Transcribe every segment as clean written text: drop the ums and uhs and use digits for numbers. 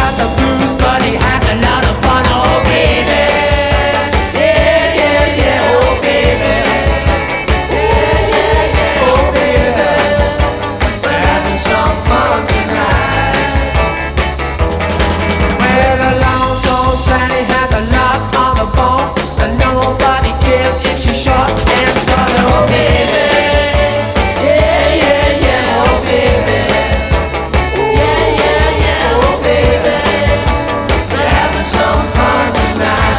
got the blues, but he has a lot of fun. Oh baby, yeah, yeah, yeah. Oh baby, yeah, yeah, yeah. Oh baby, we're having some fun tonight. Well, the long tall Sally has a lot on the bone, and nobody cares if she's short and tall. Oh baby, yeah, yeah, yeah. Oh baby, yeah, yeah, yeah. Oh baby, we're having some fun tonight.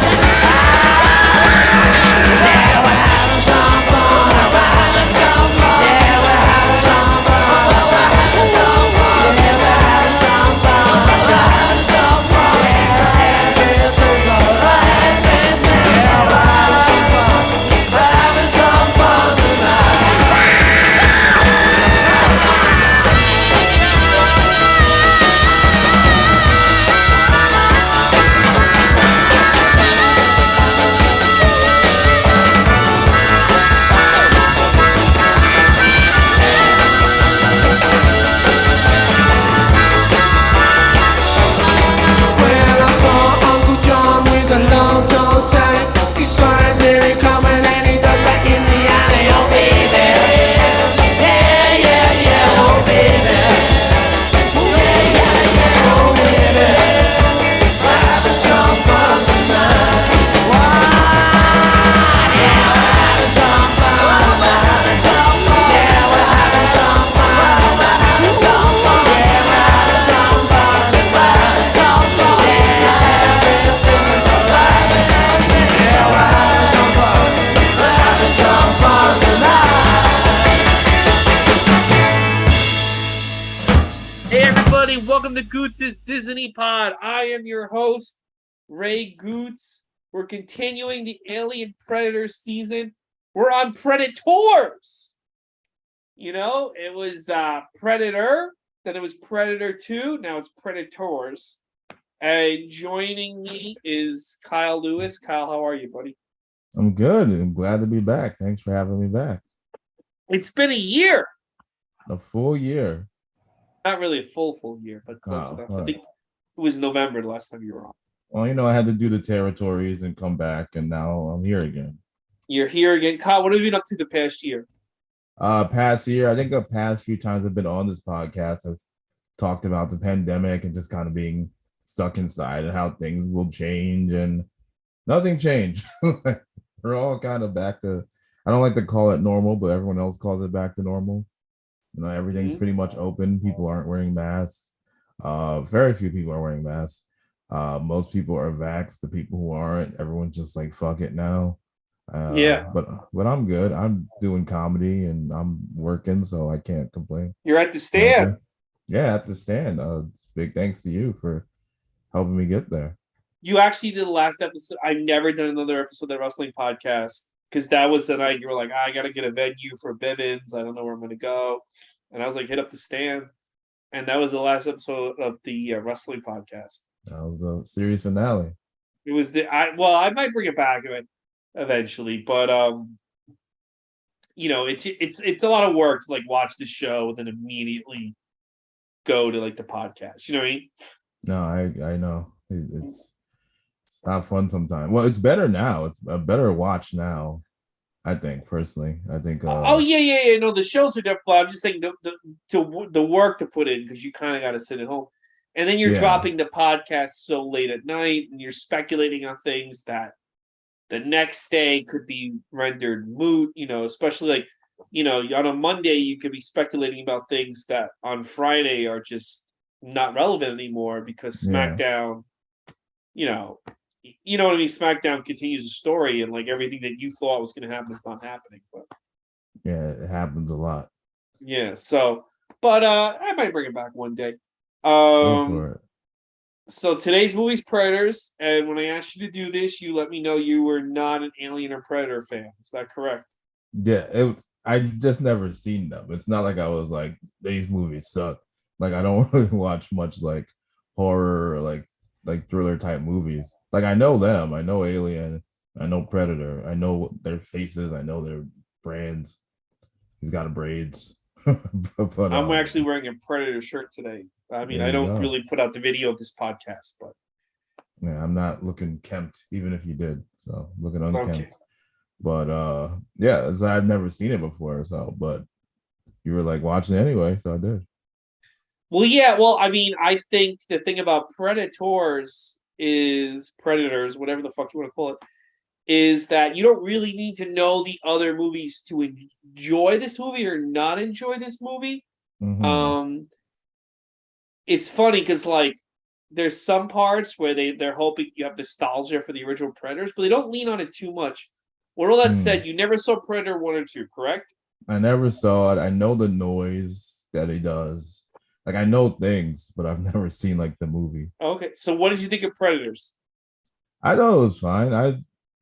Yeah, we're having some fun. We're having some fun. Yeah, we're having some fun. We're having some fun. Yeah, we're having some fun. We're having some fun. Yeah, everything's alright. Yeah, we're having some fun. We're having some fun tonight. When I saw Uncle John with a long tall Sally, he saw that Mary coming and he dug back in the alley. Oh baby, yeah, yeah, yeah. Oh baby, yeah, yeah, yeah. Oh baby, we're having some fun tonight. What? Yeah, we're having some fun. We're having some fun. Yeah, we're having some fun. We're having some fun. Yeah, we're having some fun. We're having some fun. Yeah, everything is alright. Yeah, we're having some fun. We're having some fun tonight. Hey everybody, welcome to Gootz's Disney Pod. I am your host, Ray Gootz. We're continuing the Alien Predator season. We're on Predators. You know, it was Predator, then it was Predator 2, now it's Predators. And joining me is Kyle Lewis. Kyle, how are you, buddy? I'm good. I'm glad to be back. Thanks for having me back. It's been a year. A full year. Not really a full year, but close Oh, enough. all I right. think it was November the last time you were on. Well, I had to do the territories and come back, and now I'm here again. You're here again. Kyle, what have you been up to the past year? Past year, I think the past few times I've been on this podcast, I've talked about the pandemic and just kind of being stuck inside and how things will change, and nothing changed. We're all kind of back to, I don't like to call it normal, but everyone else calls it back to normal. Everything's pretty much open. People aren't wearing masks. Very few people are wearing masks. Most people are vaxxed. The people who aren't, everyone's just like, fuck it now. Yeah. But I'm good. I'm doing comedy and I'm working, so I can't complain. You're at the stand. Yeah, at the stand. Big thanks to you for helping me get there. You actually did the last episode. I've never done another episode of the wrestling podcast because that was the night you were like, I got to get a venue for Bivens. I don't know where I'm going to go. And I was like, hit up the stand. And that was the last episode of the wrestling podcast. That was the series finale. It was I might bring it back eventually, but it's a lot of work to like watch the show and then immediately go to like the podcast. You know what I mean? No, I know. It's not fun sometimes. Well, it's better now. It's a better watch now, I think, personally. I think yeah. No, the shows are different, but I'm just saying the work to put in because you kind of got to sit at home. And then you're dropping the podcast so late at night and you're speculating on things that the next day could be rendered moot, especially like, on a Monday, you could be speculating about things that on Friday are just not relevant anymore because SmackDown, you know what I mean? SmackDown continues the story and like everything that you thought was going to happen is not happening. But yeah, it happens a lot. Yeah. So, but I might bring it back one day. Go for it. So today's movie's Predators, and when I asked you to do this, you let me know you were not an Alien or Predator fan. Is that correct? Yeah, I just never seen them. It's not like I was like, these movies suck. Like I don't really watch much like horror or like thriller type movies. Like I know them, I know Alien, I know Predator, I know their faces, I know their brands. He's got braids. I'm actually wearing a Predator shirt today. I mean, There I you don't go. really put out the video of this podcast, but Yeah, I'm not looking kempt, even if you did. So looking unkempt. okay. But yeah, so I've never seen it before. So, but you were like watching it anyway, so I did. Well, yeah. Well, I mean, I think the thing about predators, whatever the fuck you want to call it, is that you don't really need to know the other movies to enjoy this movie or not enjoy this movie. Mm-hmm. Um, it's funny because like there's some parts where they're hoping you have nostalgia for the original Predators, but they don't lean on it too much. With all that said, you never saw Predator 1 or 2, correct? I never saw it. I know the noise that he does. Like I know things, but I've never seen like the movie. Okay, so what did you think of Predators? I thought it was fine. I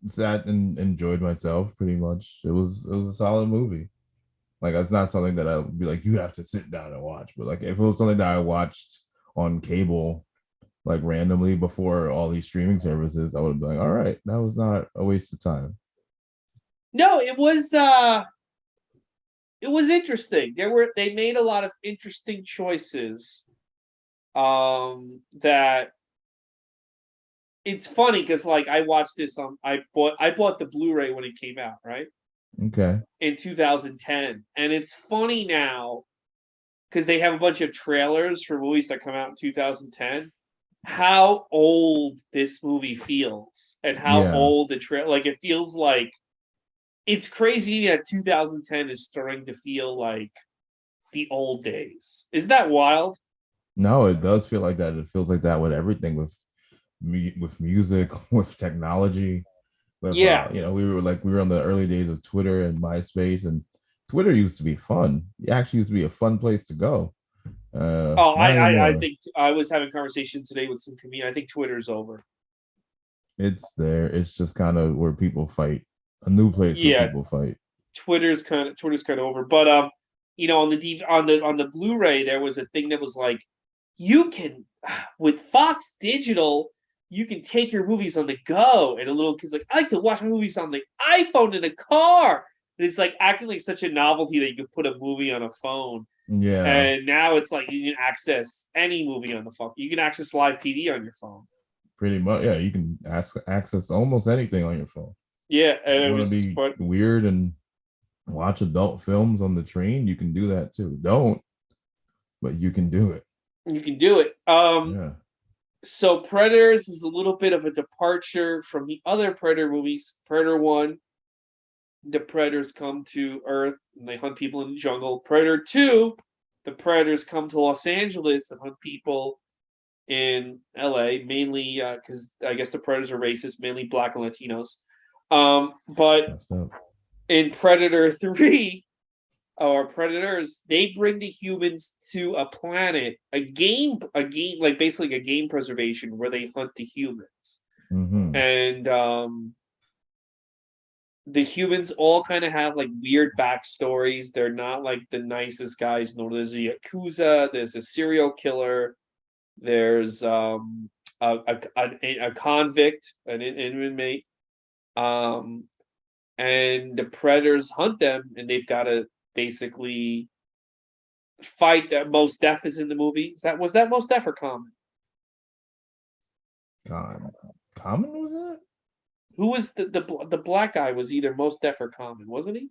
sat and enjoyed myself pretty much. It was a solid movie. Like it's not something that I would be like, you have to sit down and watch. But like if it was something that I watched on cable, like randomly before all these streaming services, I would be like, all right, that was not a waste of time. No, it was interesting. They made a lot of interesting choices. That it's funny because like I watched this on I bought the Blu-ray when it came out, right? Okay. In 2010. And it's funny now because they have a bunch of trailers for movies that come out in 2010. How old this movie feels and how Yeah. old the trailer like it feels like it's crazy that 2010 is starting to feel like the old days. Isn't that wild? No, it does feel like that. It feels like that with everything, with with music, with technology, with Yeah. we were on the early days of Twitter and MySpace, and Twitter used to be fun. It actually used to be a fun place to go. Oh, Not I anymore. think I was having a conversation today with some comedian. I think Twitter's over. It's there. It's just kind of where people fight. A new place where Yeah, people fight. Twitter's kind of over. But on the on the Blu-ray there was a thing that was like you can with Fox Digital you can take your movies on the go. And a little kid's like, I like to watch my movies on the iPhone in a car. And it's like acting like such a novelty that you could put a movie on a phone. Yeah, And now it's like you can access any movie on the phone. You can access live TV on your phone. pretty much. Yeah, you can access almost anything on your phone. Yeah, and You it want to was just be fun. weird and watch adult films on the train, you can do that too. Don't, but you can do it. You can do it. Yeah. So Predators is a little bit of a departure from the other Predator movies. Predator 1, the Predators come to Earth and they hunt people in the jungle. Predator 2, the Predators come to Los Angeles and hunt people in LA, mainly because I guess the Predators are racist, mainly black and Latinos. But Messed up. in Predator 3, or Predators, they bring the humans to a planet, a game, like basically a game preservation where they hunt the humans. Mm-hmm. And the humans all kind of have like weird backstories. They're not like the nicest guys. No, there's a yakuza. There's a serial killer. There's a convict, an inmate, and the predators hunt them, and they've got to basically fight. That Most Def is in the movie. Was that Most Def or Common? God, Common was that? Who was the black guy? Was either Most Def or Common, wasn't he?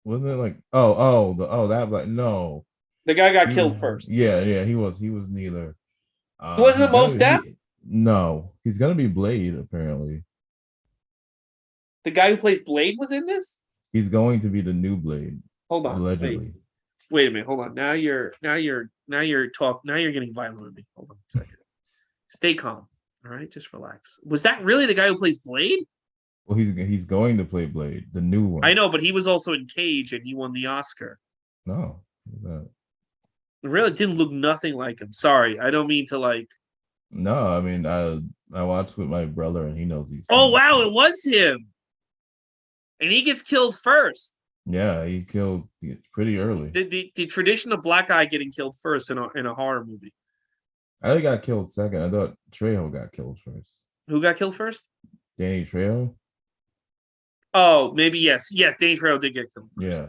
Wasn't it like oh that like no The guy got killed first. yeah he was neither. Wasn't He's it gonna Most be Def? no, he's gonna be Blade apparently. The guy who plays Blade was in this. He's going to be the new Blade Hold on, allegedly. wait a minute. Hold on. Now you're getting violent with me. Hold on a second. Stay calm. All right, just relax. Was that really the guy who plays Blade? Well, he's going to play Blade, the new one. I know, but he was also in Cage and he won the Oscar. No, that. It really didn't look nothing like him. Sorry, I don't mean to like. No, I mean I watched with my brother and he knows he's. Oh wow, it was him, and he gets killed first. Yeah, he killed pretty early. The tradition of black guy getting killed first in a horror movie. I think got killed second. I thought Trejo got killed first. Who got killed first? Danny Trejo. Oh, maybe yes. Danny Trejo did get killed first. Yeah,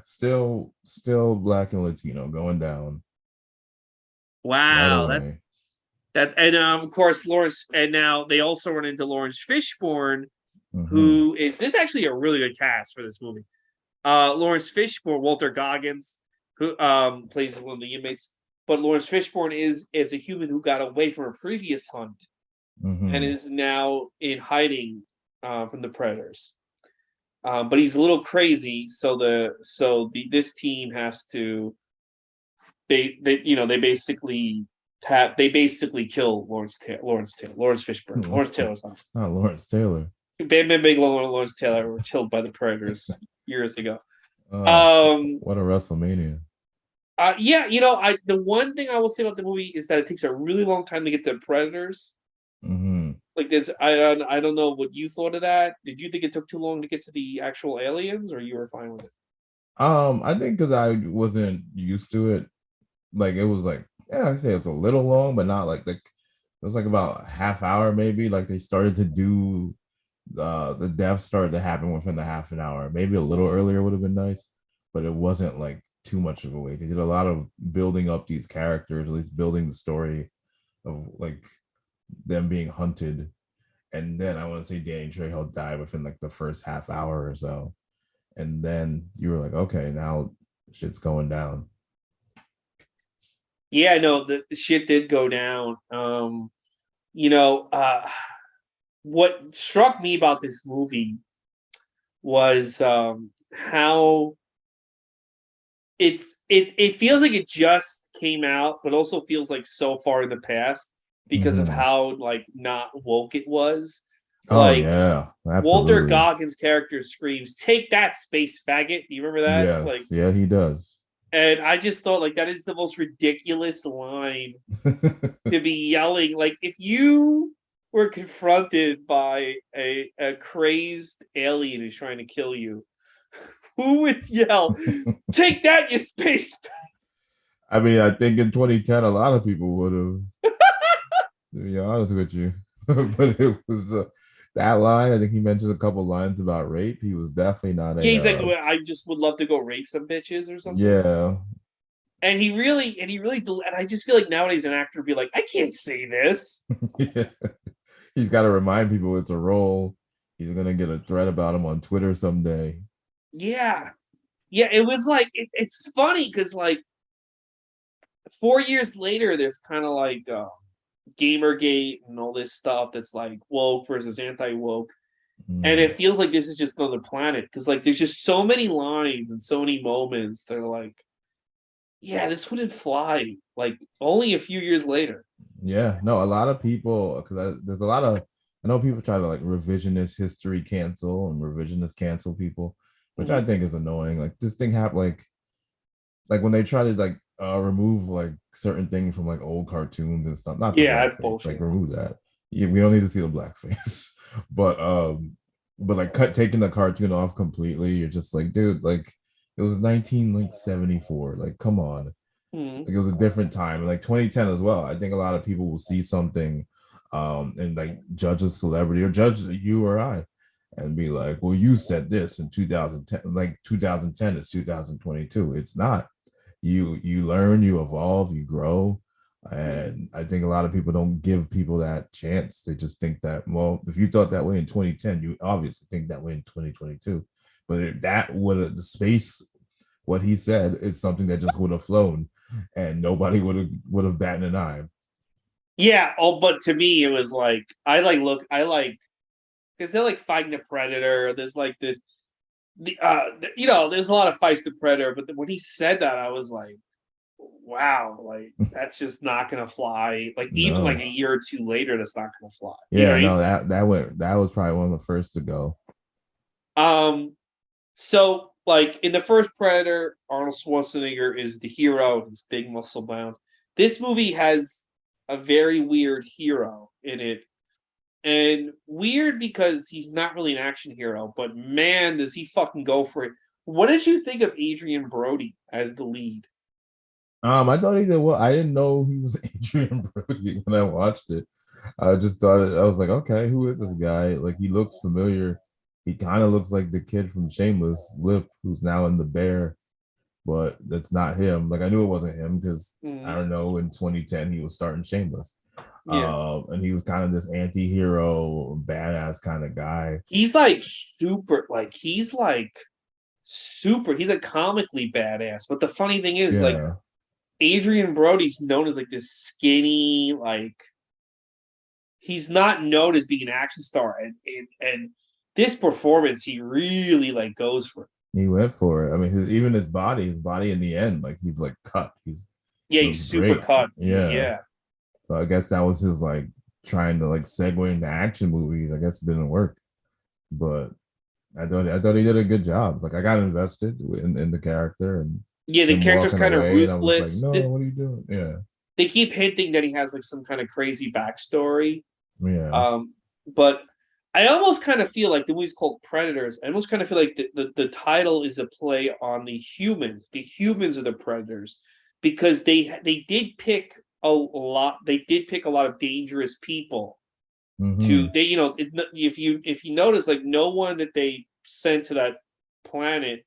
still black and Latino going down. right Wow, away. and of course Lawrence, and now they also run into Lawrence Fishburne, Mm-hmm. who is this actually a really good cast for this movie. Lawrence Fishburne, Walter Goggins, who plays one of the inmates, but Lawrence Fishburne is a human who got away from a previous hunt and Mm-hmm. is now in hiding from the predators. But he's a little crazy, this team has to they basically kill Lawrence Fishburne. Lawrence Taylor's on. Not Lawrence Taylor. Bam Bam Bigelow and Lawrence Taylor were killed by the predators years ago. Oh, Um, what a WrestleMania. yeah, I the one thing I will say about the movie is that it takes a really long time to get to the predators. Mm-hmm. Like this, I don't know what you thought of that. Did you think it took too long to get to the actual aliens, or you were fine with it? I think because I wasn't used to it, like it was like, yeah, I say it's a little long, but not like it was like about a half hour maybe. Like they started to do the death started to happen within the half an hour. Maybe a little earlier would have been nice, but it wasn't like too much of a wait. They did a lot of building up these characters, at least building the story of like them being hunted. And then I want to say Danny Trejo died within like the first half hour or so. And then you were like, okay, now shit's going down. Yeah, no, the shit did go down. You know, what struck me about this movie was how it feels like it just came out, but also feels like so far in the past because of Mm-hmm. how like not woke it was. Oh Like yeah, Walter absolutely. Goggins' character screams, "Take that, space faggot!" Do you remember that? Like, Yes, yeah, he does. and I just thought like that is the most ridiculous line to be yelling. Like, if you were confronted by a crazed alien who's trying to kill you, who would yell, "Take that, you space"? I mean, I think in 2010, a lot of people would have, to be honest with you. But it was that line. I think he mentioned a couple lines about rape. He was definitely not Yeah, a, he's like, well, I just would love to go rape some bitches or something. yeah. And I just feel like nowadays an actor would be like, I can't say this. Yeah. He's got to remind people it's a role. He's going to get a thread about him on Twitter someday. Yeah. Yeah, it was like, it's funny because like 4 years later, there's kind of like Gamergate and all this stuff that's like woke versus anti woke. And Mm. it feels like this is just another planet because like there's just so many lines and so many moments that are like, yeah, this wouldn't fly like only a few years later. Yeah, no, a lot of people, because there's a lot of, I know people try to like revisionist history cancel and revisionist cancel people, which I Mhm. think is annoying. Like this thing happened, like when they try to like remove like certain things from like old cartoons and stuff, not the Yeah, that's blackface, like bullshit. remove that. Yeah, we don't need to see the blackface, but like taking the cartoon off completely, you're just like, dude, like it was 1974, like come on. Mhm. Like it was a different time, like 2010 as well. I think a lot of people will see something and like judge a celebrity or judge you or I and be like, well, you said this in 2010, like 2010 is 2022. It's not. You learn, you evolve, you grow. And I think a lot of people don't give people that chance. They just think that, well, if you thought that way in 2010, you obviously think that way in 2022. But that would have the space, what he said, is something that just would have flown and nobody would have batted an eye. Yeah, but to me it was like I like because they're like fighting the predator. There's like this there's a lot of fights to predator, but when he said that, I was like, wow, like that's just not gonna fly. Like even like No. a year or two later, that's not gonna fly. You know what Yeah, I mean? no, that was probably one of the first to go. So like in the first Predator, Arnold Schwarzenegger is the hero. He's big, muscle bound. This movie has a very weird hero in it, and weird because he's not really an action hero, but man, does he fucking go for it. What did you think of Adrian Brody as the lead? I thought he did well. I didn't know he was Adrian Brody when I watched it. I just thought I was like, okay, who is this guy? Like he looks familiar. He kind of looks like the kid from Shameless, Lip, who's now in The Bear. but that's not him. Like I knew it wasn't him because I Mhm. don't know. In 2010, he was starting Shameless, Yeah. and he was kind of this anti-hero, badass kind of guy. He's like super, like he's like super. He's a comically badass. But the funny thing is, like Yeah, Adrian Brody's known as like this skinny, like he's not known as being an action star. And this performance, he really like goes for it. he went for it. I mean, even his body in the end, like he's like cut. He's Yeah, looks he's super great. cut. Yeah. Yeah. So I guess that was his like trying to like segue into action movies. I guess it didn't work, but I thought he did a good job. Like I got invested in the character and Yeah, the him character's walking kind of away, and I was like, ruthless. no, what are you doing? Yeah, They keep hinting that he has like some kind of crazy backstory. yeah, But I almost kind of feel like the movie's called Predators. I almost kind of feel like the title is a play on the humans. The humans are the predators because they did pick a lot. They did pick a lot of dangerous people to mm-hmm. they if you notice like no one that they sent to that planet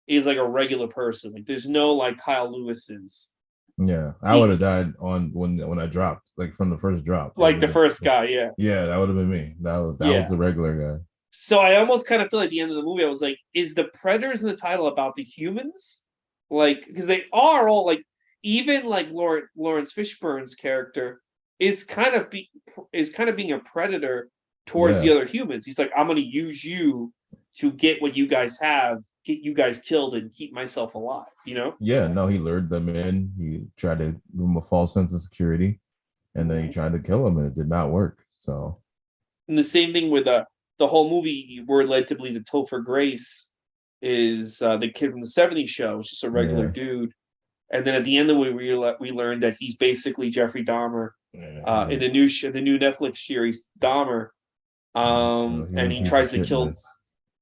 is like a regular person. Like there's no like Kyle Lewis's. Yeah. I would have He died on when I dropped, like from the first drop. like the first guy, yeah. Yeah, that would have been me. That was Yeah. the regular guy. So I almost kind of feel like at the end of the movie, I was like, is the predators in the title about the humans? Like, because they are all like, even like Lawrence Fishburne's character is kind of being a predator towards the Yeah, other humans. He's like, I'm going to use you to get what you guys have, get you guys killed, and keep myself alive. You know. yeah. No, he lured them in. He tried to give them a false sense of security, and then he tried to kill them, and it did not work. So And the same thing with the whole movie. We're led to believe that Topher Grace is the kid from the '70s show. It's just a regular yeah, dude. And then at the end of the movie, we learned that he's basically Jeffrey Dahmer in yeah. the new Netflix series Dahmer. He's a And he piece of tries to shit in kill. this.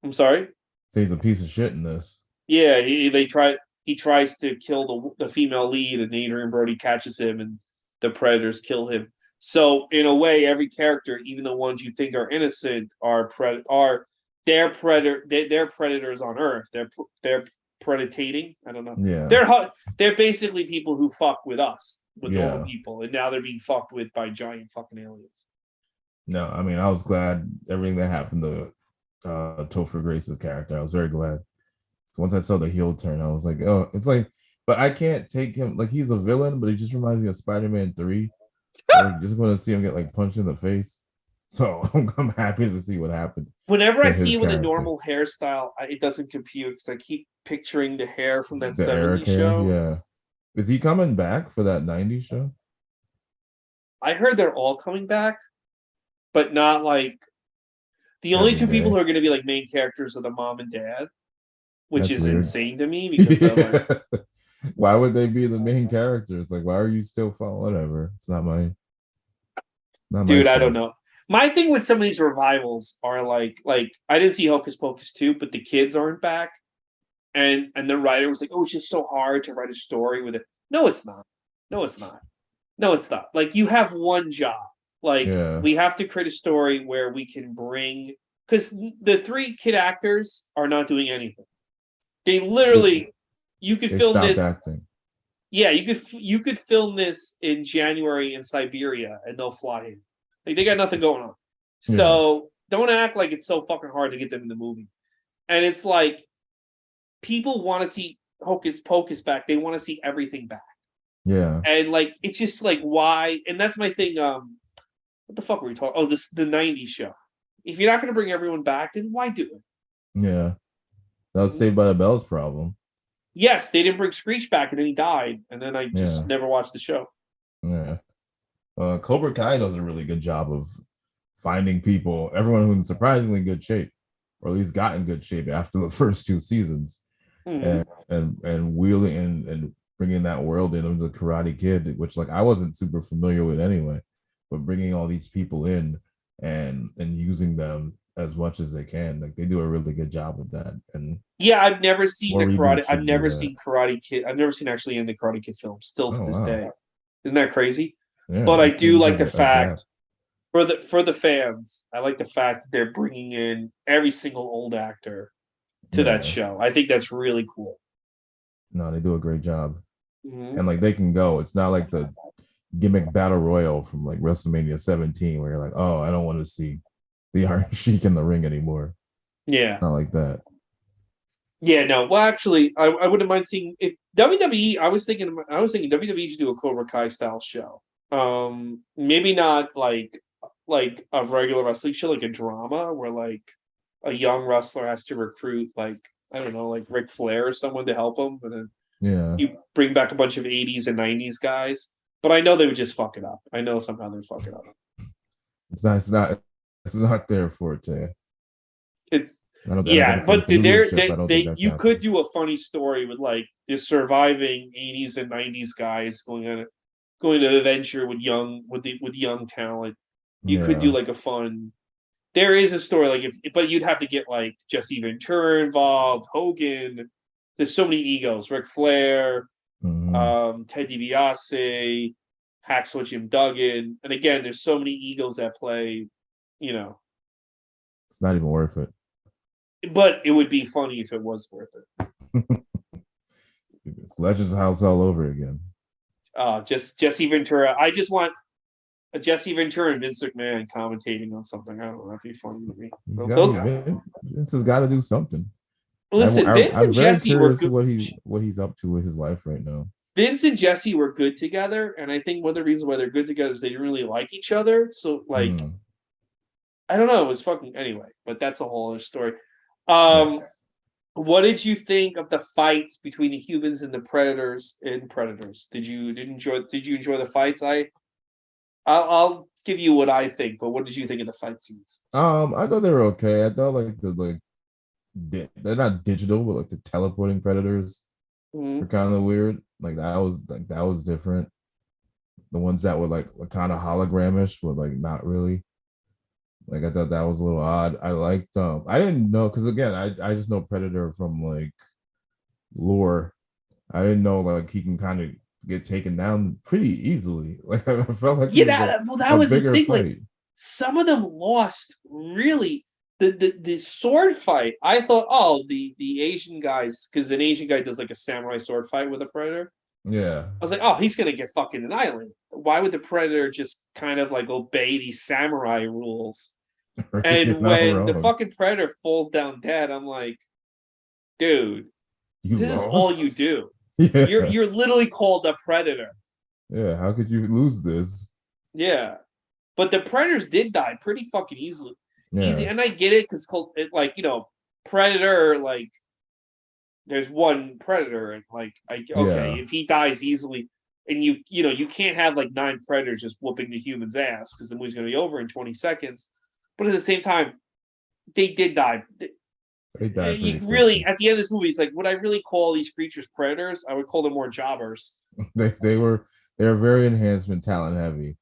I'm sorry. So he's a piece of shit in this. Yeah, he tries to kill the female lead, and Adrian Brody catches him, and the predators kill him. So in a way, every character, even the ones you think are innocent, are they're predators on Earth. They're predating. I don't know. Yeah, They're basically people who fuck with us, with normal yeah. people, and now they're being fucked with by giant fucking aliens. No, I mean, I was glad everything that happened to Topher Grace's character. I was very glad. So once I saw the heel turn, I was like, oh, it's like, but I can't take him like he's a villain, but he just reminds me of Spider-Man 3. So like just want to see him get like punched in the face. So I'm happy to see what happened Whenever I to see his him with a character. normal hairstyle, it doesn't compute because I keep picturing the hair from that The Eric '70s hair, show. yeah. Is he coming back for that 90s show? I heard they're all coming back, but not like the only Every two people day. who are going to be like main characters are the mom and dad, which That's is weird. insane to me because they're like, Why would they be the main characters? Like, why are you still following? Whatever. It's not my dude, I don't show. know. My thing with some of these revivals are like I didn't see Hocus Pocus 2, but the kids aren't back, and the writer was like, oh, it's just so hard to write a story with it. No, it's not. No, it's not. No, it's not. Like you have one job. Like Yeah. we have to create a story where we can bring because the three kid actors are not doing anything. They They, literally you could they film stopped this. acting. Yeah, you could film this in January in Siberia and they'll fly in. Like they got nothing going on. Yeah. So don't act like it's so fucking hard to get them in the movie. And it's like people want to see Hocus Pocus back. They want to see everything back. Yeah. And like it's just like why and that's my thing. What the fuck were we talking? Oh, this the '90s show. If you're not going to bring everyone back, then why do it? Yeah. That was Saved by the Bell's problem. Yes, they didn't bring Screech back, and then he died, and then I just Yeah. never watched the show. Yeah. Cobra Kai does a really good job of finding people, everyone who's in surprisingly good shape, or at least got in good shape after the first two seasons, Mm-hmm. and wheeling and bringing that world in of the Karate Kid, which like I wasn't super familiar with anyway, but bringing all these people in and using them as much as they can, like they do a really good job with that. And Yeah, I've never seen more the Karate. reboots I've should do never that. seen Karate Kid. I've never seen actually in the Karate Kid film. Still to Oh this wow, day, isn't that crazy? yeah, But I it do seems like like the a gap. fact for the fans. I like the fact that they're bringing in every single old actor to that Yeah, show. I think that's really cool. No, they do a great job. Mm-hmm. And like they can go. It's not like the gimmick battle royal from like WrestleMania 17 where you're like, oh, I don't want to see the Iron Sheik in the ring anymore. Yeah. It's not like that. Yeah, no. Well, actually, I wouldn't mind seeing if WWE. I was thinking WWE should do a Cobra Kai style show. Maybe not like a regular wrestling show, like a drama where like a young wrestler has to recruit like I don't know, like Ric Flair or someone to help him, and then Yeah. you bring back a bunch of '80s and '90s guys. But I know they would just fuck it up. I know somehow they'd fuck it up. It's not their forte. It's I don't yeah, think but with the leadership, I don't think they that's you could happening. do a funny story with like the surviving '80s and '90s guys going on an adventure with young talent. You could do Yeah. like a fun. There is a story like if, but you'd have to get like Jesse Ventura involved, Hogan. There's so many egos: Ric Flair, Hmm. Ted DiBiase, Hacksaw Jim Duggan, and again, there's so many egos at play. You know, It's not even worth it. but it would be funny if it was worth it. It's Legends House all over again. Just Jesse Ventura. I just want a Jesse Ventura and Vince McMahon commentating on something. I don't know. That'd be funny to me. Those Vince has got to do something. listen, Vince I'm and very Jesse were curious good. what he's up to with his life right now. Vince and Jesse were good together, and I think one of the reasons why they're good together is they didn't really like each other. So like, Hmm. I don't know. It was fucking anyway, but that's a whole other story. Yeah. Um, what did you think of the fights between the humans and the predators in Predators? Did you enjoy the fights? I'll give you what I think, but what did you think of the fight scenes? I thought they were okay. I thought like they're not digital, but like the teleporting predators were Mm-hmm. kind of weird. That was different. The ones that were like kind of hologramish were like not really. Like I thought that was a little odd. I liked I didn't know because again I just know Predator from like lore. I didn't know like he can kind of get taken down pretty easily. Like I felt like it was Well, that a was the bigger thing. Like fight. some of them lost really the sword fight. I thought, oh, the Asian guys, because an Asian guy does like a samurai sword fight with a predator. Yeah. I was like, oh, he's gonna get fucking annihilated. Why would the predator just kind of like obey these samurai rules? You're And not when the wrong. fucking predator falls down dead, I'm like, dude, You this is all you lost. do. You're Yeah. you're literally called a predator. Yeah. How could you lose this? Yeah. But the predators did die pretty fucking easily. Easy, Yeah. and I get it because it like predator like there's one predator and like okay Yeah. if he dies easily and you can't have like 9 predators just whooping the human's ass because the movie's gonna be over in 20 seconds. But at the same time, they did die. They died You pretty really quickly. at the end of this movie, it's like would I really call these creatures predators? I would call them more jobbers. They were very enhancement talent heavy.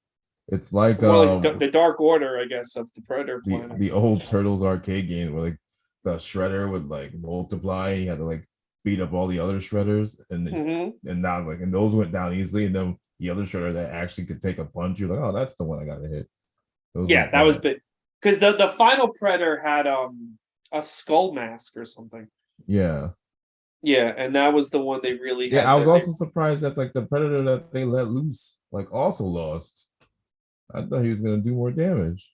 It's like More like the Dark Order, I guess, of the Predator planet. the old Turtles arcade game where like the shredder would like multiply. You had to like beat up all the other shredders, Mm-hmm. and now like and those went down easily. And then the other shredder that actually could take a punch, you're like, oh, that's the one I gotta hit. Those Yeah, weren't that was bad. big because the final Predator had a skull mask or something. Yeah, Yeah, and that was the one they really yeah. had I was that they. also surprised that like the predator that they let loose like also lost. I thought he was gonna do more damage.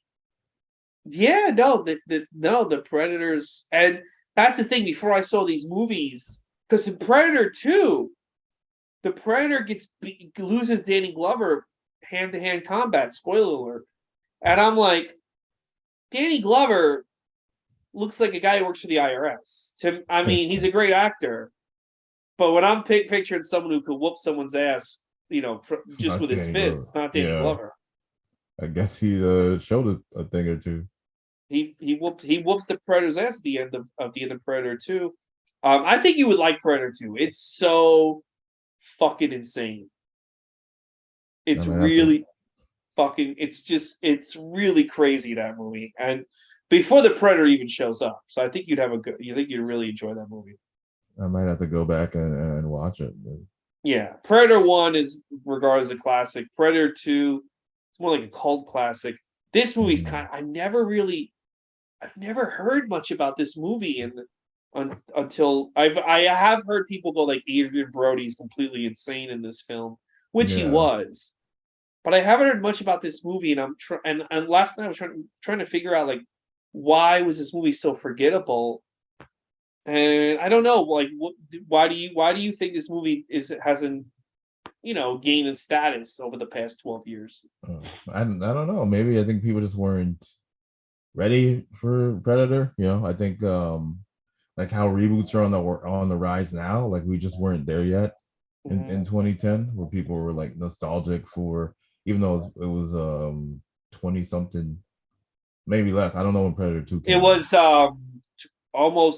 Yeah, no, the Predators, and that's the thing. Before I saw these movies, because in Predator 2, the Predator loses Danny Glover hand to hand combat. Spoiler alert, and I'm like, Danny Glover looks like a guy who works for the IRS. I mean, he's a great actor, but when I'm picturing someone who could whoop someone's ass, It's just not with his Danny Glover. fists, it's not Danny Yeah, Glover. I guess he showed a thing or two. He whoops the Predator's ass at the end of Predator 2. I think you would like Predator 2. It's so fucking insane. I It's might have to. really fucking. It's really crazy that movie. And before the Predator even shows up, so I think you'd have a good. You think you'd really enjoy that movie. I might have to go back and watch it. Yeah, Predator 1 is regarded as a classic. Predator 2, it's more like a cult classic. This movie's Mhm. I've never heard much about this movie, and until I have heard people go like Adrian Brody's completely insane in this film, which he Yeah. was. But I haven't heard much about this movie, and and last night I was trying to figure out like why was this movie so forgettable, and I don't know like why do you think this movie hasn't gained in status over the past 12 years? I don't know. Maybe I think people just weren't ready for Predator. I think like how reboots are on the rise now. Like we just weren't there yet in 2010, where people were like nostalgic for, even though it was 20 something, maybe less. I don't know when Predator 2 It came out. was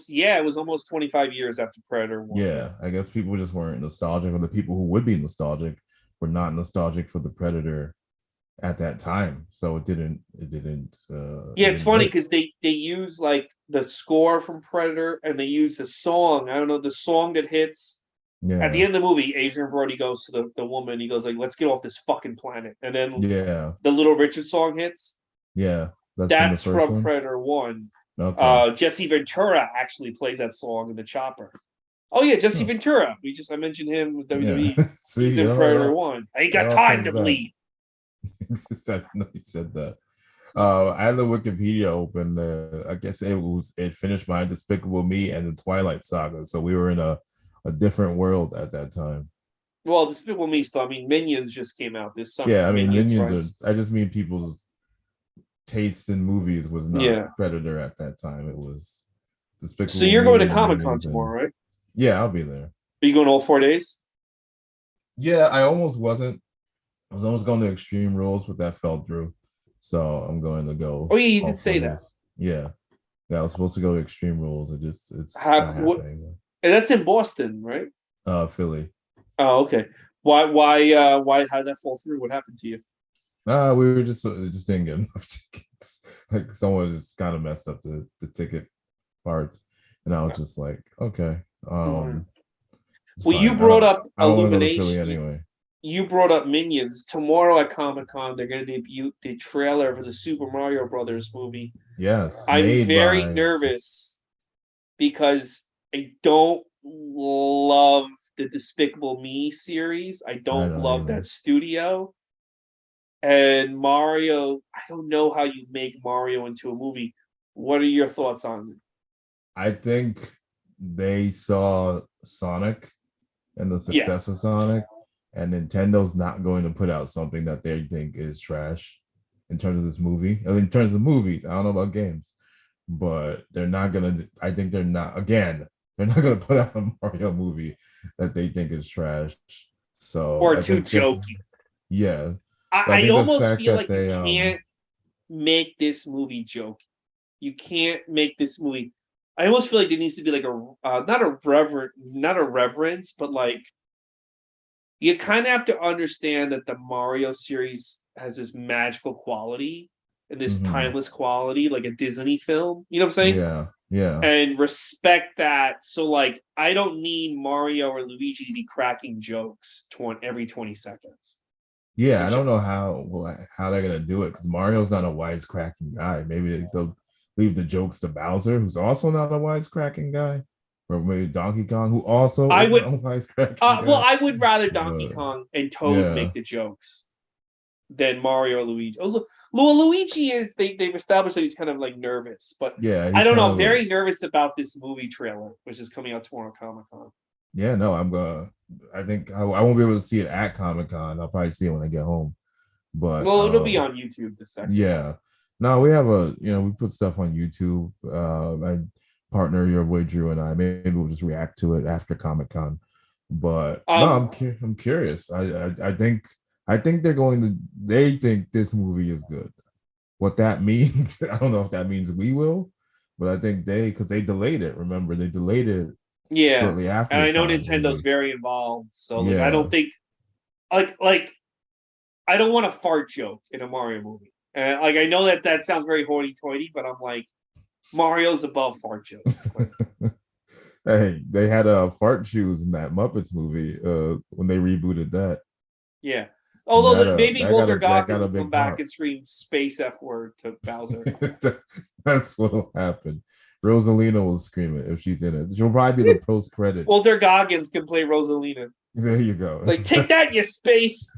it was almost 25 years after Predator 1. Yeah, I guess people just weren't nostalgic, or the people who would be nostalgic were not nostalgic for the Predator at that time. So it didn't Yeah, it's funny hit. because they use like the score from Predator, and they use the song. I don't know, the song that hits at the Yeah, end of the movie. Adrian Brody goes to the woman. He goes like, "Let's get off this fucking planet," and then yeah, the Little Richard song hits. yeah. That's from the That's first from one. Predator 1. Okay. Jesse Ventura actually plays that song in the chopper. Oh yeah, Jesse Huh. Ventura. I mentioned him with Yeah. WWE. He's See, in Predator 1. I ain't it got all time comes to back. bleed. I know you said that. I had the Wikipedia open. I guess it finished my Despicable Me and the Twilight Saga. So we were in a different world at that time. Well, Despicable Me still. I mean, Minions just came out this summer. Yeah, I mean Minions Minions Rise. are. I just mean people's taste in movies was not Yeah. Predator at that time. It was So Despicable you're going Me to and Comic Con Minions, and tomorrow, right? yeah, I'll be there. Are you going all 4 days? Yeah, I almost wasn't. I was almost going to Extreme Rules, but that fell through. So I'm going to go Oh yeah, you all did four say that. days. Yeah. Yeah, I was supposed to go to Extreme Rules. It's How not what? happening. And that's in Boston, right? Philly. Oh, okay. Why? How did that fall through? What happened to you? We were just didn't get enough tickets. Like someone just kind of messed up the ticket parts, and I was just like, okay, Mhm. it's Well, you fine. brought up I don't want to go to Philly Illumination. anyway. You brought up Minions. Tomorrow at Comic Con, they're going to debut the trailer for the Super Mario Brothers movie. Yes, I'm made very by. nervous because I don't love the Despicable Me series. I I don't don't love that either. studio. And Mario, I don't know how you make Mario into a movie. What are your thoughts on it? I think they saw Sonic and the success Yes. of Sonic, and Nintendo's not going to put out something that they think is trash in terms of this movie. In terms of movies, I don't know about games, but they're not gonna. I think they're not. Again, they're not gonna put out a Mario movie that they think is trash. So Or I too think the jokey. yeah. So I I think the almost fact feel that like you they can't make this movie jokey. You can't make this movie. I almost feel like there needs to be like a not a reverence, but like you kind of have to understand that the Mario series has this magical quality and this mhm, timeless quality, like a Disney film. You know what I'm saying? yeah. And respect that. So, like, I don't need Mario or Luigi to be cracking jokes every 20 seconds. Yeah, I Which, don't know how they're gonna do it because Mario's not a wisecracking guy. Maybe they'll leave the jokes to Bowser, who's also not a wisecracking guy, or maybe Donkey Kong, who also I isn't would, a wisecracking guy. I would rather Donkey But Kong and Toad yeah, make the jokes than Mario or Luigi. Luigi is they've established that he's kind of like nervous, but yeah, I he's don't kind know. I'm of a very nervous about this movie trailer, which is coming out tomorrow at Comic Con. yeah. No, I'm gonna. I think I won't be able to see it at Comic Con. I'll probably see it when I get home. But Well, it'll be on YouTube the second. yeah, no, we have we put stuff on YouTube. My partner, your boy Drew, and I, maybe we'll just react to it after Comic Con. But no, Um, I'm curious. I think they think this movie is good. What that means, I don't know if that means we will, but I think because they delayed it. Remember, they delayed it yeah, shortly after and the I know Sonic Nintendo's movie. very involved, so like I don't Yeah, think like I don't want a fart joke in a Mario movie. And like I know that sounds very hoity-toity, but I'm like Mario's above fart jokes. Like hey, they had fart shoes in that Muppets movie when they rebooted that. yeah. And Although maybe Walter that Goggins got a will come big back pop. and scream space F word to Bowser. That's what'll happen. Rosalina will scream it if she's in it. She'll probably be the post credits. Walter Goggins can play Rosalina. There you go. Like, take that, you space.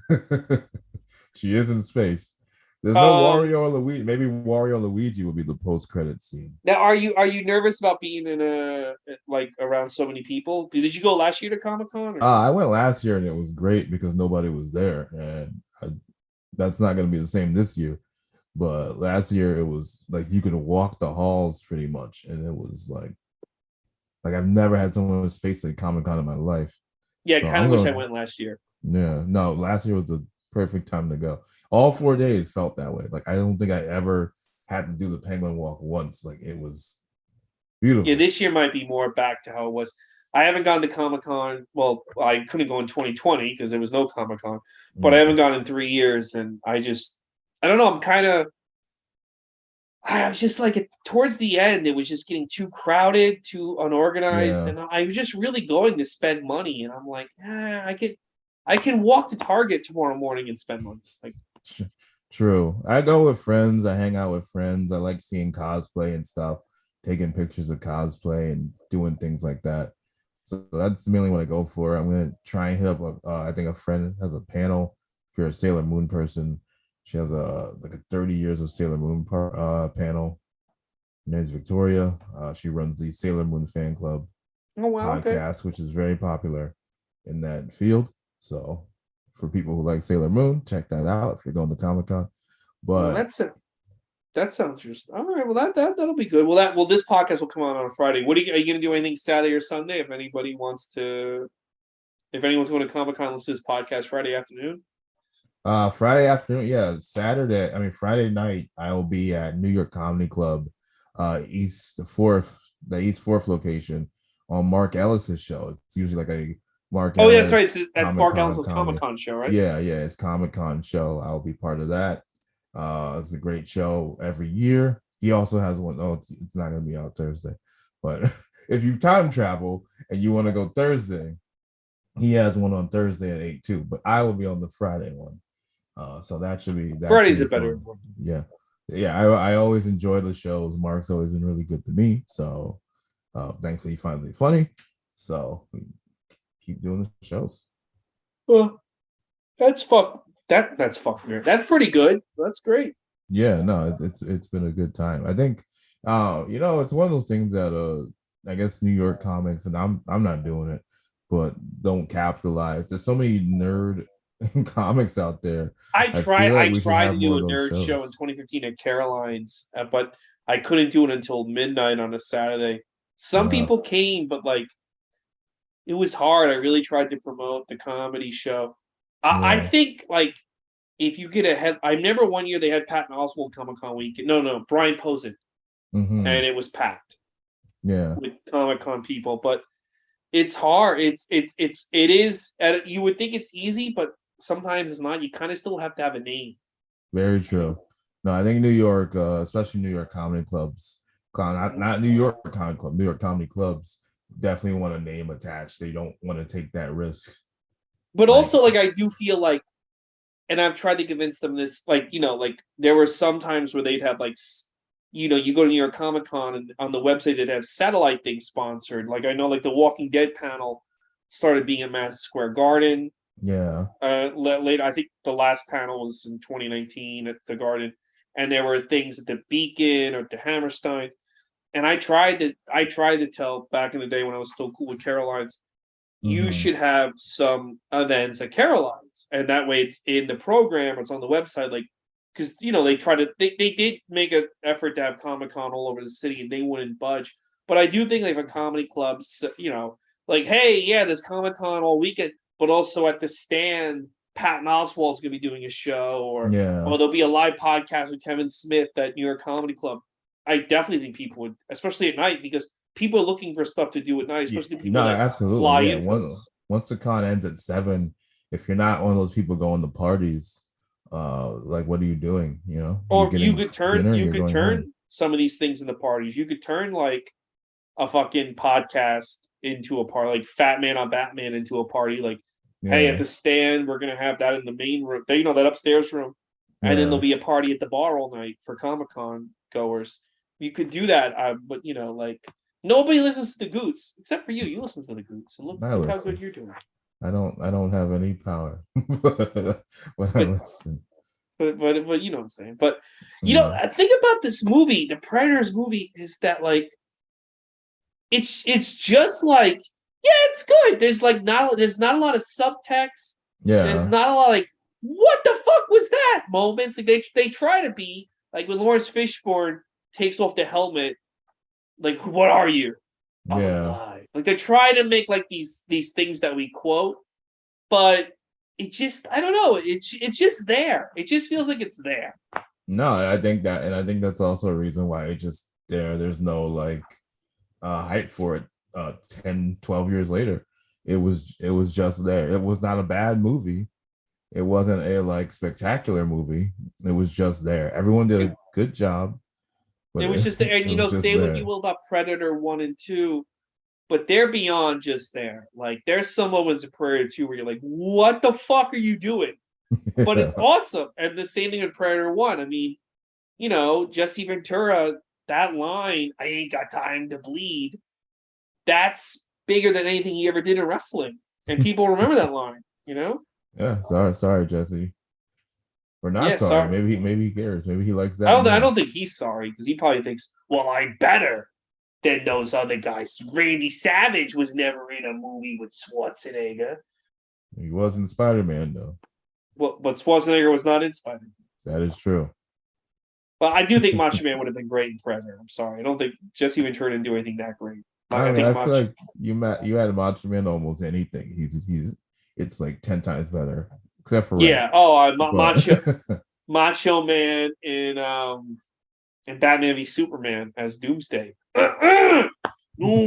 She is in space. There's no Wario or Luigi. Maybe Wario or Luigi will be the post credit scene. Now, are you nervous about being in a like around so many people? Did you go last year to Comic-Con? I went last year and it was great because nobody was there, and that's not going to be the same this year. But last year it was like you could walk the halls pretty much, and it was like I've never had someone with space at Comic-Con in my life. Yeah, so I kind of wish I went last year. Yeah, no, last year was the perfect time to go. All 4 days felt that way. Like I don't think I ever had to do the Penguin Walk once. Like it was beautiful. Yeah, this year might be more back to how it was. I haven't gone to Comic-Con. Well, I couldn't go in 2020 because there was no Comic-Con, but I haven't gone in 3 years, and I don't know. I was just like, towards the end, it was just getting too crowded, too unorganized, and I was just really going to spend money. And I'm like, I can walk to Target tomorrow morning and spend money. Like, true. I go with friends. I hang out with friends. I like seeing cosplay and stuff, taking pictures of cosplay and doing things like that. So that's mainly what I go for. I'm gonna try and hit up. I think a friend has a panel. If you're a Sailor Moon person, she has a 30 years of Sailor Moon panel. Her name's Victoria. She runs the Sailor Moon fan club podcast, which is very popular in that field. So for people who like Sailor Moon, check that out if you're going to Comic-Con. But that's it. That sounds interesting. All right, well that'll be good. Well, this podcast will come out on a Friday. Are you going to do anything Saturday or Sunday? If anyone's going to Comic-Con, listen to this podcast Friday afternoon. Friday afternoon, yeah. Friday night, I will be at New York Comedy Club, East 4th location on Mark Ellis's show. It's usually like a Mark. Oh, Ellis, yeah, that's right. That's Mark Ellis's Comic-Con show, right? Yeah, it's Comic-Con show. I'll be part of that. It's a great show every year. He also has one. Oh, it's not going to be out Thursday, but if you time travel and you want to go Thursday, he has one on Thursday at 8 too. But I will be on the Friday one. So that should be Friday's a better one. Yeah. I always enjoy the shows. Mark's always been really good to me. So thankfully he finds me funny. So we keep doing the shows. Well, that's fucking great. That's pretty good. That's great. Yeah, no, it's been a good time. I think it's one of those things that I guess New York comics, and I'm not doing it, but don't capitalize. There's so many nerd comics out there. I tried to do a nerd show in 2015 at Caroline's, but I couldn't do it until midnight on a Saturday. Some people came, but like it was hard. I really tried to promote the comedy show. I think like if you get ahead, I remember one year they had Patton Oswalt Comic-Con week. No, Brian Posen, and it was packed. Yeah, with Comic-Con people, but it's hard. It is. You would think it's easy, but sometimes it's not. You kind of still have to have a name. Very true. No, I think New York, especially New York comedy clubs, not New York comedy club, New York comedy clubs definitely want a name attached. They don't want to take that risk. But also, like, I do feel like, and I've tried to convince them this, like, there were some times where they'd have, like, you go to New York Comic Con and on the website they'd have satellite things sponsored. Like, I know, like, the Walking Dead panel started being at Madison Square Garden. Yeah. Later, I think the last panel was in 2019 at the Garden, and there were things at the Beacon or at the Hammerstein. And I tried to tell back in the day when I was still cool with Caroline's, you should have some events at Caroline's, and that way it's in the program or it's on the website, like, because they did make an effort to have Comic-Con all over the city and they wouldn't budge. But I do think like a comedy clubs, like, hey, yeah, there's Comic-Con all weekend, but also at the stand, Patton Oswalt's gonna be doing a show, or there'll be a live podcast with Kevin Smith at New York Comedy Club. I definitely think people would, especially at night, because people are looking for stuff to do at night, especially people that absolutely fly in. Once the con ends at 7, if you're not one of those people going to parties, like what are you doing? Or you could turn some of these things into parties. You could turn like a fucking podcast into a party, like Fat Man on Batman into a party. Like, hey, at the stand, we're gonna have that in the main room. That upstairs room, and then there'll be a party at the bar all night for Comic-Con goers. You could do that, but like nobody listens to the Gootz except for you. You listen to the Gootz, and look how good you're doing. I don't have any power when I listen. But you know what I'm saying. But I think about this movie, the Predators movie, is that like it's just like it's good. There's not a lot of subtext. Yeah. There's not a lot of, like, what the fuck was that moments. Like they try to be like when Lawrence Fishburne takes off the helmet, like, what are you? Alive. Like they're trying to make like these things that we quote, but it just, I don't know. It's just there. It just feels like it's there. No, I think that's also a reason why it's just there. There's no like hype for it 10, 12 years later. It was just there. It was not a bad movie. It wasn't a like spectacular movie. It was just there. Everyone did a good job. But it was just there. And say what you will about Predator 1 and 2, but they're beyond just there. Like there's some moments of Predator 2 where you're like, what the fuck are you doing? But it's awesome. And the same thing with Predator 1. I mean, Jesse Ventura, that line, I ain't got time to bleed, that's bigger than anything he ever did in wrestling. And people remember that line, Yeah, sorry, Jesse. We're not sorry. Maybe he cares. Maybe he likes that. I don't think he's sorry, because he probably thinks, well, I'm better than those other guys. Randy Savage was never in a movie with Schwarzenegger. He was in Spider-Man, though. Well, but Schwarzenegger was not in Spider-Man. That is true. But I do think Macho Man would have been great in Predator. I'm sorry. I don't think Jesse Ventura didn't do anything that great. I feel like you had Macho Man almost anything. It's like 10 times better, except for Macho Man in Batman v Superman as Doomsday. No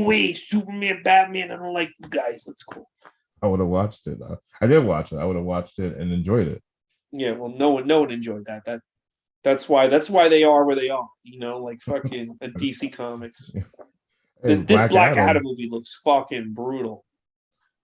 way, Superman, Batman. I don't like you guys. That's cool. I would have watched it. I did watch it. I would have watched it and enjoyed it. Yeah, well, no one enjoyed that. That's why they are where they are. Like fucking a DC Comics. This Black Adam movie looks fucking brutal.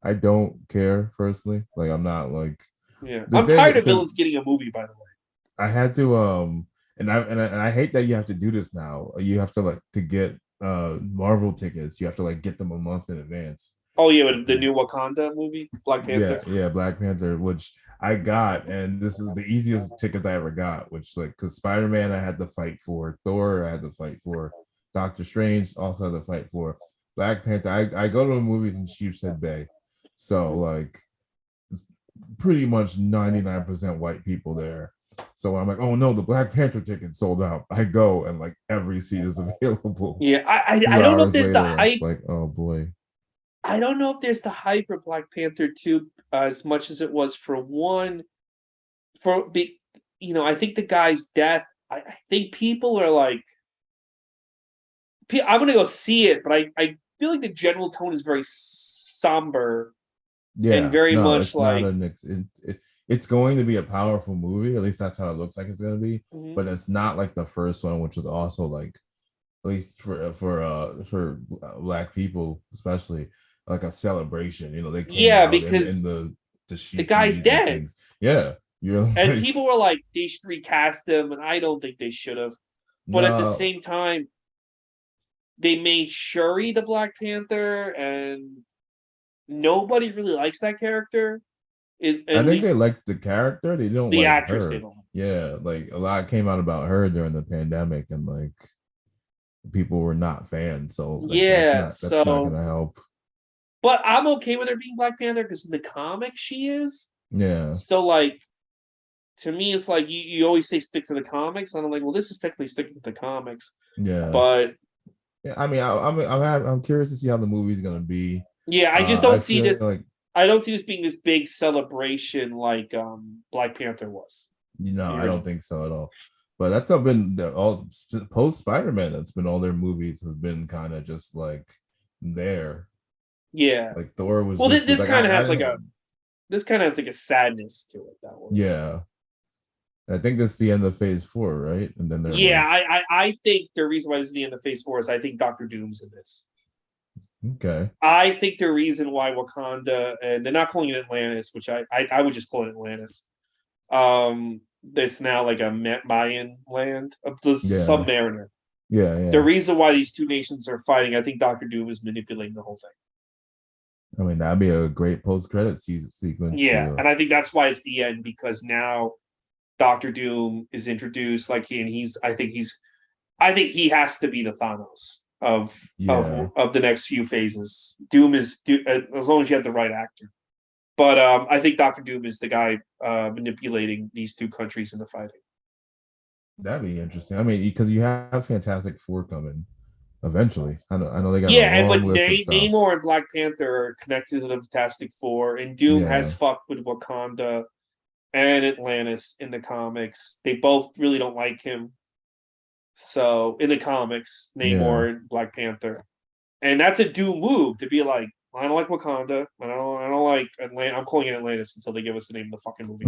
I don't care personally. Like I'm not like. Yeah, I'm tired of villains getting a movie. By the way, I had to and I hate that you have to do this now. You have to like to get Marvel tickets. You have to like get them a month in advance. Oh yeah, the new Wakanda movie, Black Panther. Yeah, Black Panther, which I got, and this is the easiest ticket I ever got. Which like because Spider-Man I had to fight for, Thor I had to fight for, Doctor Strange also had to fight for, Black Panther. I go to the movies in Sheepshead Bay, so like pretty much 99% white people there. So I'm like, oh no, the Black Panther ticket sold out. I go and like every seat is available. Yeah, I don't know if there's the hype. Like, oh boy. I don't know if there's the hype for Black Panther 2 as much as it was for 1. I think the guy's death. I think people are like, I'm gonna go see it, but I feel like the general tone is very somber. Yeah, and very much it's like it's going to be a powerful movie. At least that's how it looks like it's going to be. Mm-hmm. But it's not like the first one, which was also like, at least for Black people especially, like a celebration. They came out because in the guy's dead. Yeah, and people were like, they should recast him, and I don't think they should have. But at the same time, they made Shuri the Black Panther, and nobody really likes that character. I think they like the character. They don't the like actress. Her. They don't. Yeah, like a lot came out about her during the pandemic, and like people were not fans. So like, that's not gonna help. But I'm okay with her being Black Panther because in the comic she is. Yeah. So like, to me, it's like you always say stick to the comics, and I'm like, well, this is technically sticking to the comics. Yeah. But yeah, I mean, I'm curious to see how the movie's gonna be. Yeah, I just don't see this. Like, I don't see this being this big celebration like Black Panther was. I don't think so at all. But that's been all post Spider-Man. That's been all their movies have been kind of just like there. Yeah, like Thor was. Well, this kind of has like a sadness to it. That one. Yeah, I think that's the end of Phase 4, right? And then I think the reason why this is the end of Phase 4 is I think Dr. Doom's in this. Okay. I think the reason why Wakanda, and they're not calling it Atlantis, which I would just call it Atlantis. There's now like a Mayan land of the Submariner. Yeah. The reason why these two nations are fighting, I think Doctor Doom is manipulating the whole thing. I mean, that'd be a great post-credit sequence. Yeah, and I think that's why it's the end, because now Doctor Doom is introduced, like I think he has to be the Thanos of the next few phases. Doom is as long as you have the right actor. But I think Doctor Doom is the guy manipulating these two countries in the fighting. That'd be interesting. I mean, because you have Fantastic Four coming eventually. I know they got Yeah, a but long list of stuff. Namor and Black Panther are connected to the Fantastic Four, and Doom has fucked with Wakanda and Atlantis in the comics. They both really don't like him. So in the comics, Namor and Black Panther, and that's a Doom move to be like, I don't like Wakanda, I don't like Atlantis. I'm calling it Atlantis until they give us the name of the fucking movie.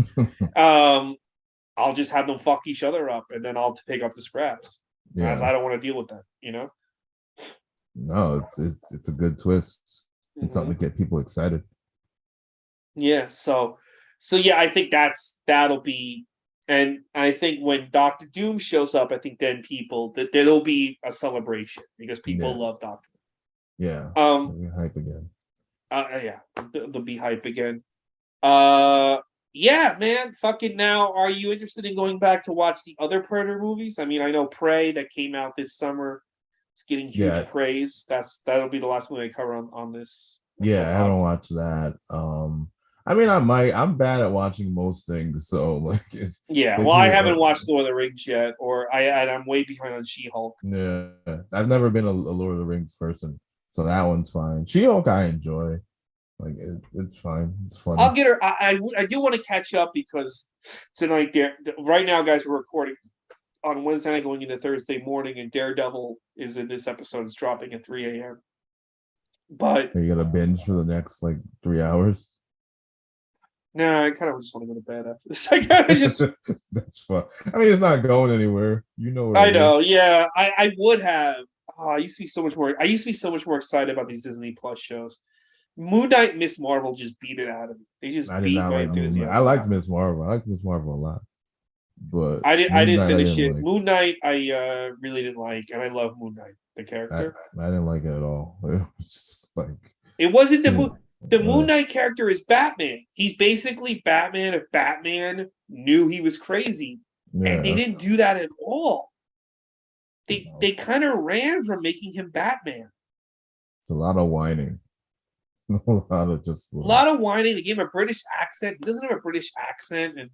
I'll just have them fuck each other up, and then I'll pick up the scraps. As I don't want to deal with that, No, it's a good twist. It's something to get people excited. Yeah, so yeah, I think that'll be, and I think when Doctor Doom shows up, I think then there'll be a celebration because people love Doctor Doom. Yeah. Hype again. Yeah, they'll be hype again. Yeah, man. Fucking now, are you interested in going back to watch the other Predator movies? I mean, I know Prey that came out this summer. It's getting huge praise. That'll be the last movie I cover on this. Yeah, I haven't watched that. I mean, I'm bad at watching most things, so like I haven't watched Lord of the Rings yet, I'm way behind on She-Hulk. Yeah, I've never been a Lord of the Rings person, so that one's fine. She-Hulk I enjoy. Like it's fine. It's funny. I'll get her. I do want to catch up because tonight right now, guys, we're recording on Wednesday night going into Thursday morning, and Daredevil is in this episode. It's dropping at 3 a.m. But are you gonna binge for the next like 3 hours? No, I kind of just want to go to bed after this. I kind of just. That's fun. I mean, it's not going anywhere. You know where I know. Yeah, I would have. I used to be so much more. I used to be so much more excited about these Disney Plus shows. Moon Knight and Miss Marvel just beat it out of me. They just beat my enthusiasm. I liked Miss Marvel. I liked Miss Marvel a lot, but I didn't finish it. Moon Knight, I really didn't like, and I love Moon Knight, the character. I didn't like it at all. It was just like it wasn't the Moon Knight character is Batman. He's basically Batman if Batman knew he was crazy, and they didn't do that at all. They kind of ran from making him Batman. It's a lot of whining. A lot of whining. They gave him a British accent. He doesn't have a British accent, and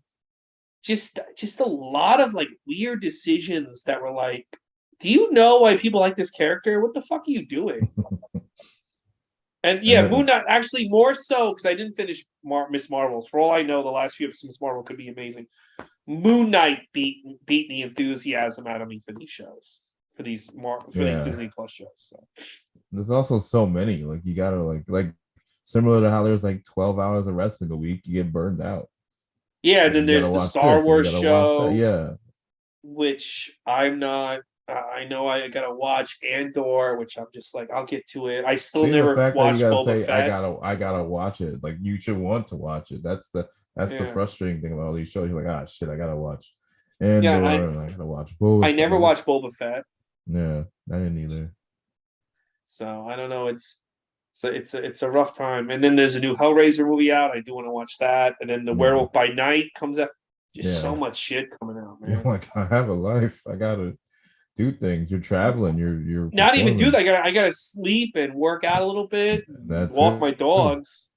just a lot of like weird decisions that were like, do you know why people like this character? What the fuck are you doing? And Moon Knight actually more so because I didn't finish Miss Marvel. For all I know, the last few episodes of Miss Marvel could be amazing. Moon Knight beat the enthusiasm out of me for these shows, for these Disney Plus shows. So. There's also so many. Like you gotta like similar to how there's like 12 hours of wrestling a week, you get burned out. Yeah, then there's the Star Wars show, which I'm not. I know I gotta watch Andor, which I'm just like I'll get to it. I still never watched Boba Fett. I gotta watch it. Like you should want to watch it. That's the frustrating thing about all these shows. You're like, shit, I gotta watch Andor. I gotta watch Boba. I never watched Boba Fett. Yeah, I didn't either. So I don't know. It's a rough time. And then there's a new Hellraiser movie out. I do want to watch that. And then the Werewolf by Night comes out. Just so much shit coming out, man. You're like, I have a life. I gotta do things. You're traveling. You're not even do that. I gotta sleep and work out a little bit. Walk my dogs.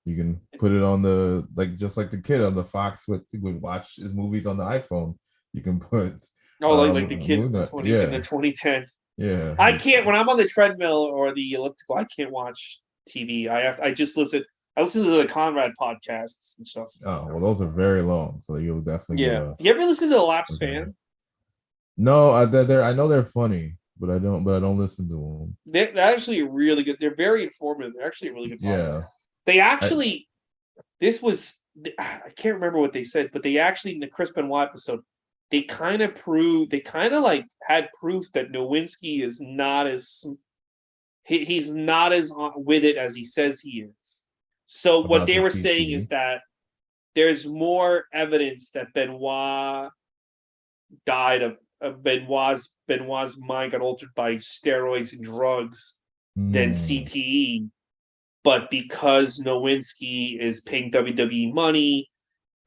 You can put it on the just like the kid on the Fox would watch his movies on the iPhone. You can put like the kid in the 2010. Yeah, I can't when I'm on the treadmill or the elliptical. I can't watch TV. I just listen. I listen to the Conrad podcasts and stuff. Oh well, those are very long, so you'll definitely you ever listen to the Lapse Fan? No, I know they're funny, but I don't listen to them. They're actually really good. They're very informative. They're actually really good podcasts. Yeah, they actually. I can't remember what they said, but they actually in the Chris Benoit episode. They kind of like had proof that Nowinski is not as he's not as with it as he says he is. So what they were saying is that there's more evidence that Benoit died of Benoit's mind got altered by steroids and drugs than Mm. CTE. But because Nowinski is paying WWE money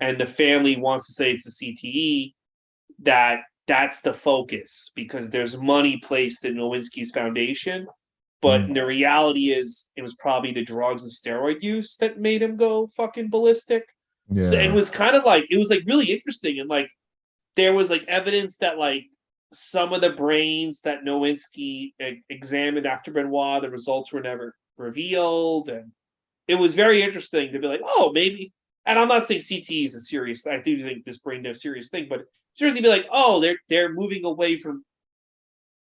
and the family wants to say it's a CTE, that's the focus because there's money placed in Nowinski's foundation. But Mm. the reality is, it was probably the drugs and steroid use that made him go fucking ballistic. So it Yeah. was kind of like, it was like really interesting, and like there was like evidence that like some of the brains that Nowinski examined after Benoit, the results were never revealed, and it was very interesting to be like, oh, maybe. And I'm not saying CTE is a serious. I do think this brain death serious thing, but seriously, be like, oh, they're moving away from.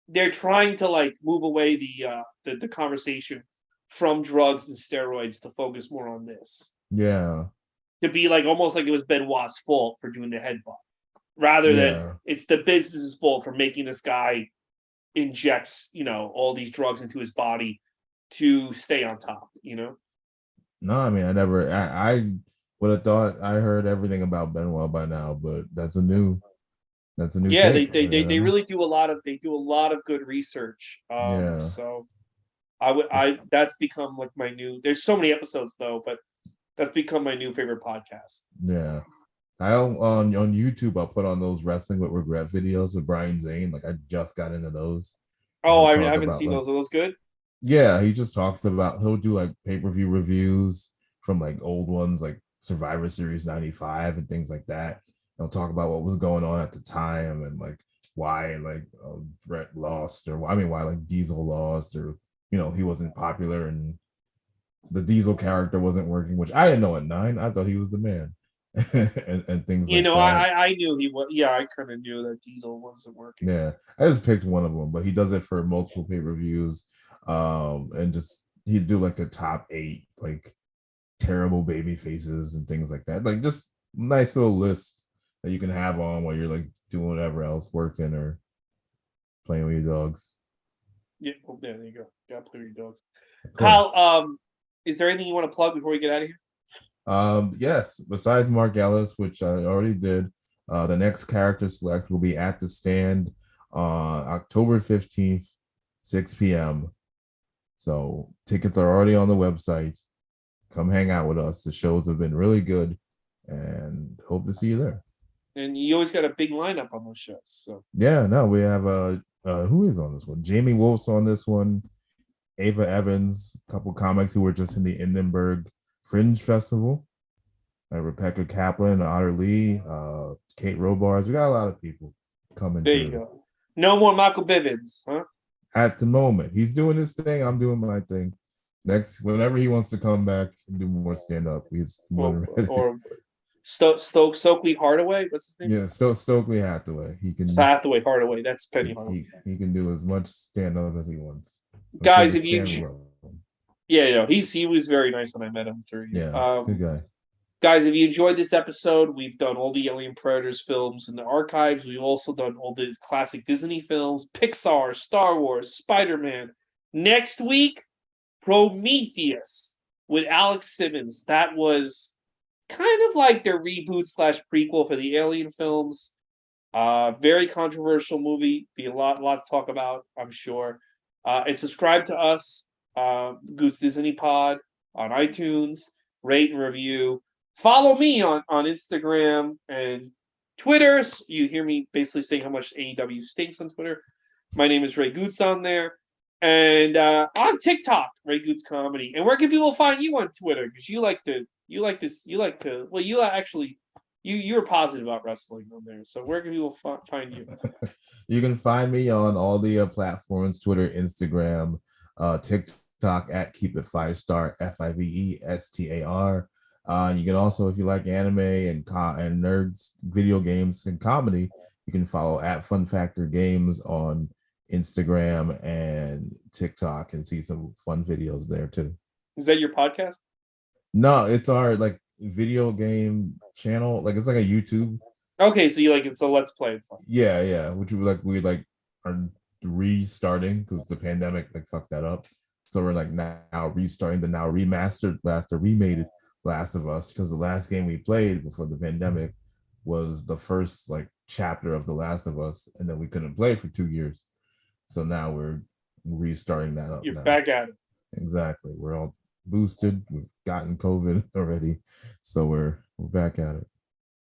They're trying to like move away the conversation from drugs and steroids to focus more on this. Yeah. To be like almost like it was Benoit's fault for doing the headbutt, rather than Yeah. it's the business's fault for making this guy injects all these drugs into his body to stay on top. No, I mean, I would have thought I heard everything about Benoit by now, but that's a new Yeah, take. they really do a lot of good research. Yeah. So I that's become like my new. There's so many episodes though, but that's become my new favorite podcast. Yeah. I'll on YouTube I'll put on those wrestling with regret videos with Brian Zane. Like I just got into those. And Oh, he'll I talk haven't about seen like those. Are those good? yeah, he just talks about he'll do like pay-per-view reviews from like old ones like Survivor Series 95 and things like that. He'll talk about what was going on at the time and like why like Brett lost or I mean why like Diesel lost or he wasn't popular and the Diesel character wasn't working, which I didn't know at 9. I thought he was the man. and things like that. I knew he was. Yeah, I kind of knew that Diesel wasn't working. Yeah, I just picked one of them, but he does it for multiple pay-per-views. And just he'd do like the top 8 like terrible baby faces and things like that. Like just nice little list that you can have on while you're like doing whatever else, working or playing with your dogs. Yeah, well, there you go. Got to play with your dogs. Cool. Kyle, is there anything you want to plug before we get out of here? Yes, besides Mark Ellis, which I already did, the next character select will be at the stand on October 15th, 6 p.m. So tickets are already on the website. Come hang out with us. The shows have been really good and hope to see you there. And you always got a big lineup on those shows. So Yeah, no, we have who is on this one? Jamie Wolf's on this one, Ava Evans, a couple comics who were just in the Edinburgh Fringe Festival. Rebecca Kaplan, Otter Lee, Kate Robards. We got a lot of people coming there through. you go. No more Michael Bivins, huh? At the moment, he's doing his thing. I'm doing my thing. Next, whenever he wants to come back and do more stand up, he's more than ready. Or Stokely Hardaway. What's his name? Yeah, Stokely Hathaway. He can Hathaway Hardaway. That's Penny Hardaway. He can do as much stand up as he wants. Guys, if you he was very nice when I met him through you. Yeah, good guy. Guys, if you enjoyed this episode, we've done all the Alien Predators films in the archives. We've also done all the classic Disney films, Pixar, Star Wars, Spider-Man. Next week, Prometheus with Alex Simmons. That was kind of like their reboot / prequel for the Alien films. Very controversial movie. Be a lot to talk about, I'm sure. And subscribe to us, Gootz Disney Pod on iTunes. Rate and review. Follow me on Instagram and Twitter. So you hear me basically saying how much AEW stinks on Twitter. My name is Ray Gootz on there. And on TikTok, Ray Gootz Comedy. And where can people find you on Twitter? Because you were positive about wrestling on there. So where can people find you? You can find me on all the platforms, Twitter, Instagram, TikTok at Keep It 5 Star, FIVESTAR. You can also, if you like anime and nerds, video games, and comedy, you can follow at Fun Factor Games on Instagram and TikTok and see some fun videos there too. Is that your podcast? No, it's our like video game channel. Like it's like a YouTube. Okay, so it's a Let's Play. It's like yeah, which we are restarting because the pandemic fucked that up. So we're now restarting the now remastered remade Last of Us because the last game we played before the pandemic was the first chapter of The Last of Us, and then we couldn't play for 2 years. So now we're restarting that up. You're now. back at it. Exactly. We're all boosted. We've gotten COVID already, so we're back at it.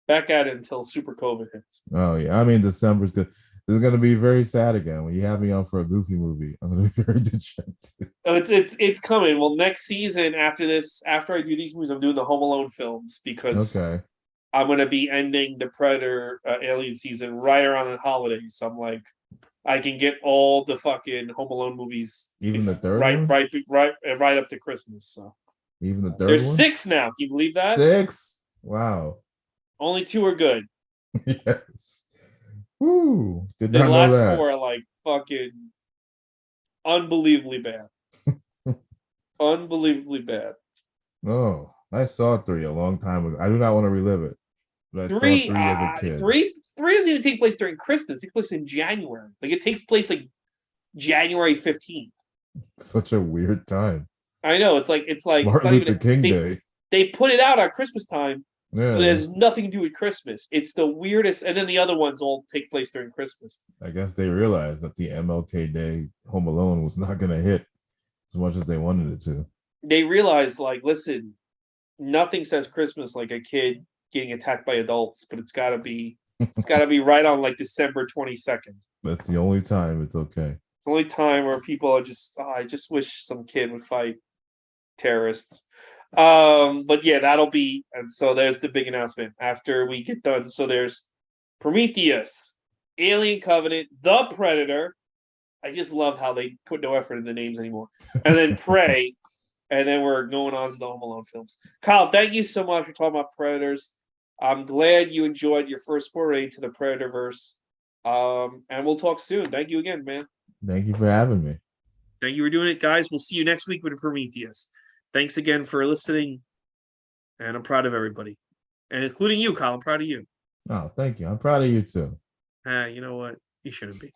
Back at it until Super COVID hits. Oh yeah, I mean December's good. It's gonna be very sad again when you have me on for a Goofy movie. I'm gonna be very dejected. Oh, it's coming. Well, next season after this, after I do these movies, I'm doing the Home Alone films because Okay. I'm gonna be ending the Predator Alien season right around the holidays. So I'm like, I can get all the fucking Home Alone movies, Even the third right, one? right up to Christmas. So Even the third there's one? 6 now. Can you believe that? 6? Wow. Only 2 are good. Yes. Woo. Did The not know last that. 4 are like fucking unbelievably bad. Unbelievably bad. Oh, I saw 3 a long time ago. I do not want to relive it, but I saw 3, 3 as a kid. 3 doesn't even take place during Christmas. It takes place in January. Like it takes place like January 15th. Such a weird time. I know it's like Martin not Luther even King Day. they put it out at Christmas time, but it Yeah. has nothing to do with Christmas. It's the weirdest, and then the other ones all take place during Christmas. I guess they realized that the MLK Day Home Alone was not going to hit as much as they wanted it to. They realize, like, listen, nothing says Christmas like a kid getting attacked by adults, but it's got to be right on like December 22nd. That's the only time it's okay. It's the only time where people are just, I just wish some kid would fight terrorists. But yeah, that'll be, and so there's the big announcement after we get done. So there's Prometheus, Alien Covenant, The Predator. I just love how they put no effort in the names anymore. And then Prey, and then we're going on to the Home Alone films. Kyle, thank you so much for talking about Predators. I'm glad you enjoyed your first foray to the Predatorverse. And we'll talk soon. Thank you again, man. Thank you for having me. Thank you for doing it, guys. We'll see you next week with Prometheus. Thanks again for listening, and I'm proud of everybody, and including you, Kyle. I'm proud of you. Oh, thank you. I'm proud of you too. You know what? You shouldn't be.